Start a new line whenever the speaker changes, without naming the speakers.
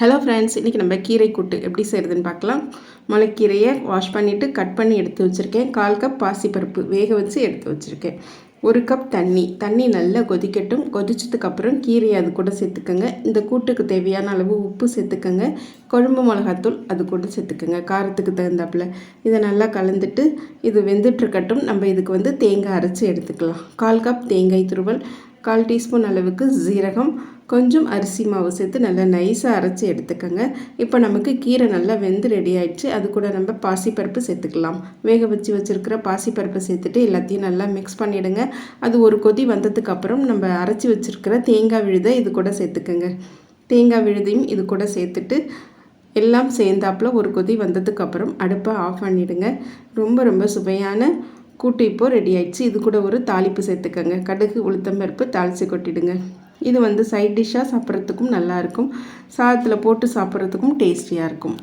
Hello friends, இன்றைக்கி நம்ம கீரை கூட்டு எப்படி செய்கிறதுன்னு பார்க்கலாம். முளைக்கீரையை வாஷ் பண்ணிவிட்டு கட் பண்ணி எடுத்து வச்சுருக்கேன். 1/4 கப் பாசிப்பருப்பு வேக வச்சு எடுத்து வச்சுருக்கேன். 1 கப் தண்ணி நல்லா கொதிக்கட்டும். கொதிச்சதுக்கப்புறம் கீரையை அது கூட சேர்த்துக்கோங்க. இந்த கூட்டுக்கு தேவையான அளவு உப்பு சேர்த்துக்கோங்க. குழம்பு மிளகாத்தூள் அது கூட சேர்த்துக்கோங்க, காரத்துக்கு தகுந்தாப்புல. இதை நல்லா கலந்துட்டு இது வெந்துட்டுருக்கட்டும். நம்ம இதுக்கு தேங்காய் அரைச்சி எடுத்துக்கலாம். 1/4 கப் தேங்காய் துருவல், 1/4 டீஸ்பூன் அளவுக்கு ஜீரகம், கொஞ்சம் அரிசி மாவு சேர்த்து நல்லா நைஸாக அரைச்சி எடுத்துக்கோங்க. இப்போ நமக்கு கீரை நல்லா வெந்து ரெடி ஆகிடுச்சு. அது கூட நம்ம பாசிப்பருப்பு சேர்த்துக்கலாம். வேக வச்சுருக்கிற பாசிப்பருப்பை சேர்த்துட்டு எல்லாத்தையும் நல்லா மிக்ஸ் பண்ணிவிடுங்க. அது ஒரு கொதி வந்ததுக்கப்புறம் நம்ம அரைச்சி வச்சுருக்கிற தேங்காய் விழுதை இது கூட சேர்த்துக்கோங்க. தேங்காய் விழுதையும் இது கூட சேர்த்துட்டு எல்லாம் சேர்ந்தாப்பில் ஒரு கொதி வந்ததுக்கப்புறம் அடுப்பை ஆஃப் பண்ணிவிடுங்க. ரொம்ப சுவையான கூட்டு இப்போது ரெடி ஆகிடுச்சு. இது கூட ஒரு தாளிப்பு சேர்த்துக்கோங்க. கடுகு, உளுத்தம்பருப்பு தாளித்து கொட்டிடுங்க. இது சைட் டிஷ்ஷாக சாப்பிட்றதுக்கும் நல்லாயிருக்கும். சாதத்தில் போட்டு சாப்பிட்றதுக்கும் டேஸ்டியாக இருக்கும்.